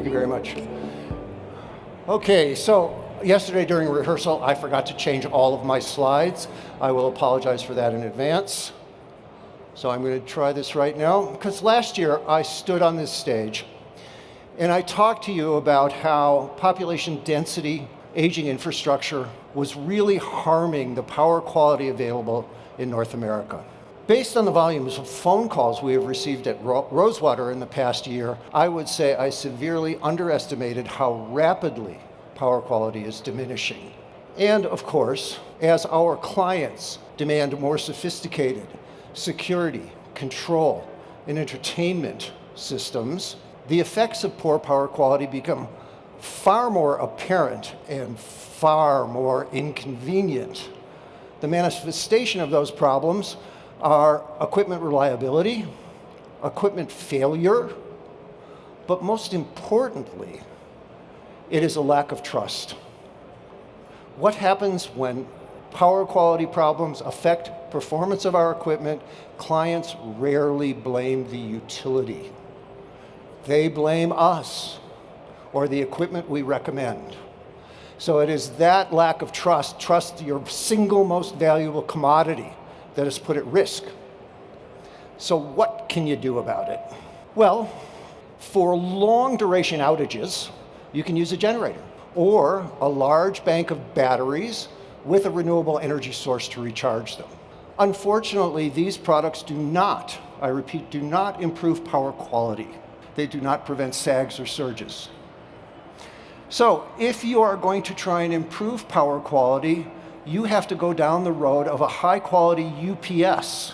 Thank you very much. Okay, so yesterday during rehearsal, I forgot to change all of my slides. I will apologize for that in advance. So I'm going to try this right now, because last year I stood on this stage and I talked to you about how population density, aging infrastructure was really harming the power quality available in North America. Based on the volumes of phone calls we have received at RoseWater in the past year, I would say I severely underestimated how rapidly power quality is diminishing. And of course, as our clients demand more sophisticated security, control, and entertainment systems, the effects of poor power quality become far more apparent and far more inconvenient. The manifestation of those problems are equipment reliability, equipment failure, but most importantly, it is a lack of trust. What happens when power quality problems affect performance of our equipment? Clients rarely blame the utility. They blame us or the equipment we recommend. So it is that lack of trust your single most valuable commodity, that is put at risk. So what can you do about it? Well, for long duration outages, you can use a generator or a large bank of batteries with a renewable energy source to recharge them. Unfortunately, these products do not, I repeat, do not improve power quality. They do not prevent sags or surges. So if you are going to try and improve power quality, you have to go down the road of a high quality UPS.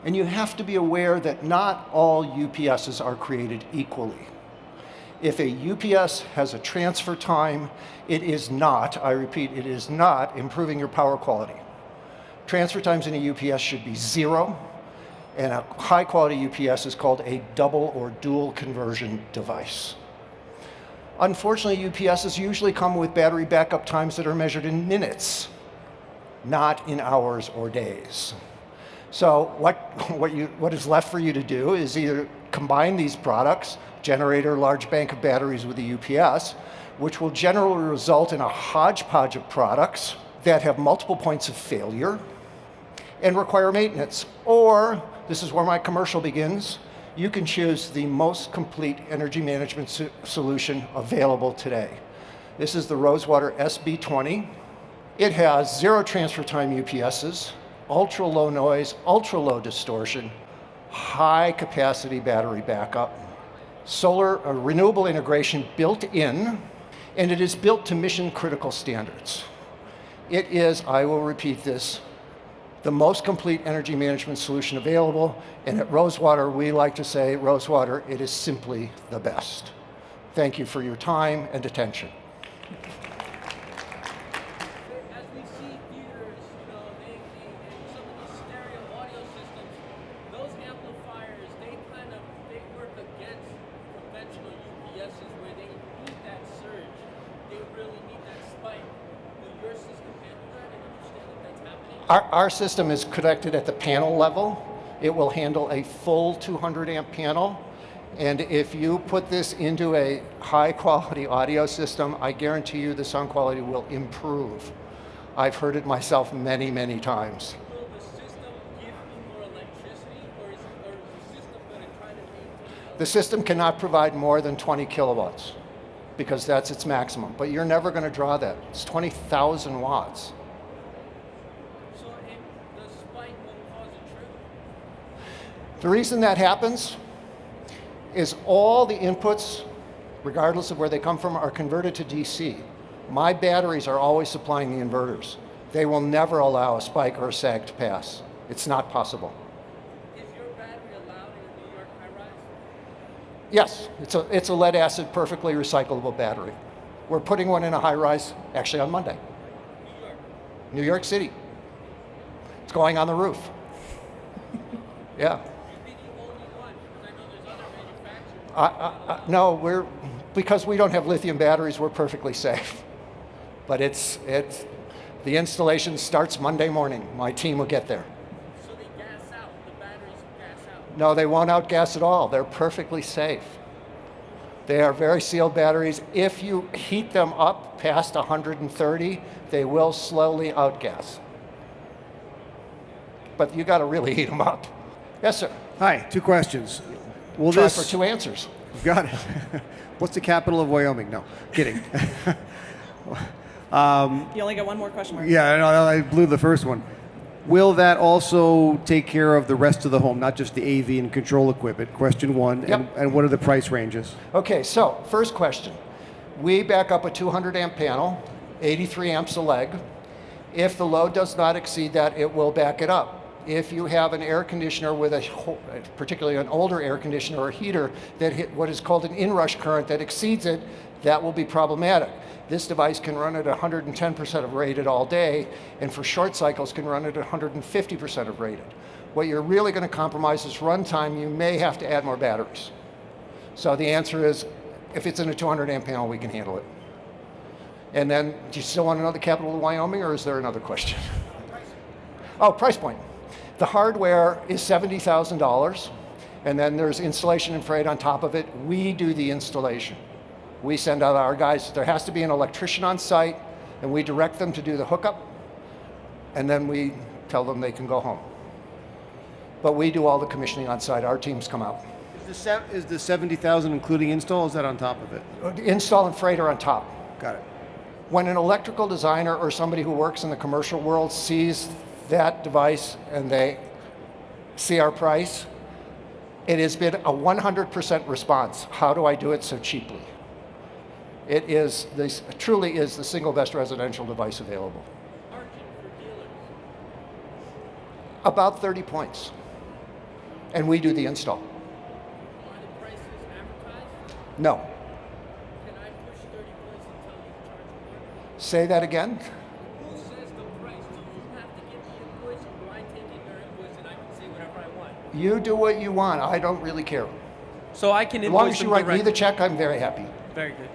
And you have to be aware that not all UPSs are created equally. If a UPS has a transfer time, it is not, I repeat, it is not improving your power quality. Transfer times in a UPS should be 0, and a high quality UPS is called a double or dual conversion device. Unfortunately, UPSs usually come with battery backup times that are measured in minutes, not in hours or days. So what is left for you to do is either combine these products, generator, large bank of batteries with a UPS, which will generally result in a hodgepodge of products that have multiple points of failure and require maintenance. Or, this is where my commercial begins, you can choose the most complete energy management solution available today. This is the RoseWater SB20. It has 0 transfer time UPSs, ultra low noise, ultra low distortion, high capacity battery backup, solar renewable integration built in, and it is built to mission critical standards. It is, I will repeat this, the most complete energy management solution available, and at RoseWater, we like to say, RoseWater, it is simply the best. Thank you for your time and attention. As we see theaters, some of these stereo audio systems, those amplifiers, they work against conventional UPSs where they need that surge. They really need that spike. Will your system handle that and understand that that's happening? Our system is connected at the panel level. It will handle a full 200 amp panel. And if you put this into a high quality audio system, I guarantee you the sound quality will improve. I've heard it myself many, many times. Will the system give you more electricity, or is the system going to try to maintain? The system cannot provide more than 20 kilowatts because that's its maximum. But you're never going to draw that. It's 20,000 watts. So the spike will cause a trip? The reason that happens is all the inputs, regardless of where they come from, are converted to DC. My batteries are always supplying the inverters. They will never allow a spike or a sag to pass. It's not possible. Is your battery allowed in a New York high-rise? Yes, it's a lead acid perfectly recyclable battery. We're putting one in a high-rise actually on Monday. New York? New York City. It's going on the roof. Yeah. You'd be the only one, because I know there's other manufacturers. No, because we don't have lithium batteries, we're perfectly safe. But the installation starts Monday morning. My team will get there. So they gas out, the batteries gas out? No, they won't outgas at all. They're perfectly safe. They are very sealed batteries. If you heat them up past 130, they will slowly outgas. But you got to really heat them up. Yes, sir. Hi, 2 questions. Will Try this for 2 answers. Got it. What's the capital of Wyoming? No, kidding. You only get one more question mark. Yeah, I blew the first one. Will that also take care of the rest of the home, not just the AV and control equipment? Question 1. Yep. And what are the price ranges? Okay, so first question. We back up a 200 amp panel, 83 amps a leg. If the load does not exceed that, it will back it up. If you have an air conditioner with particularly an older air conditioner or heater that hit what is called an inrush current that exceeds it, that will be problematic. This device can run at 110% of rated all day, and for short cycles can run at 150% of rated. What you're really going to compromise is runtime. You may have to add more batteries. So the answer is, if it's in a 200 amp panel, we can handle it. And then, do you still want to know the capital of Wyoming, or is there another question? Oh, price point. The hardware is $70,000, and then there's installation and freight on top of it. We do the installation. We send out our guys. There has to be an electrician on site, and we direct them to do the hookup, and then we tell them they can go home. But we do all the commissioning on site. Our teams come out. Is the 70,000 including install? Or is that on top of it? Install and freight are on top. Got it. When an electrical designer or somebody who works in the commercial world sees that device and they see our price, it has been a 100% response. How do I do it so cheaply? It is this truly is the single best residential device available. Margin for dealers. About 30 points. And we do the install. Are the prices advertised? No. Can I push 30 points and tell you to charge more? Say that again. Who says the price? Do you have to give me invoice, or do I take in your invoice and I can say whatever I want? You do what you want. I don't really care. So I can As long invoice as you them write me directly. the check, I'm very happy. Very good.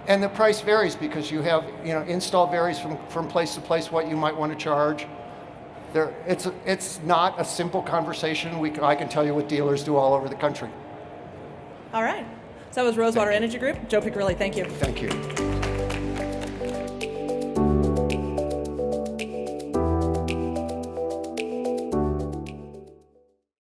And the price varies because you have, install varies from place to place what you might want to charge. It's not a simple conversation. I can tell you what dealers do all over the country. All right. So that was RoseWater Energy Group. Joe Piccirilli, thank you. Thank you.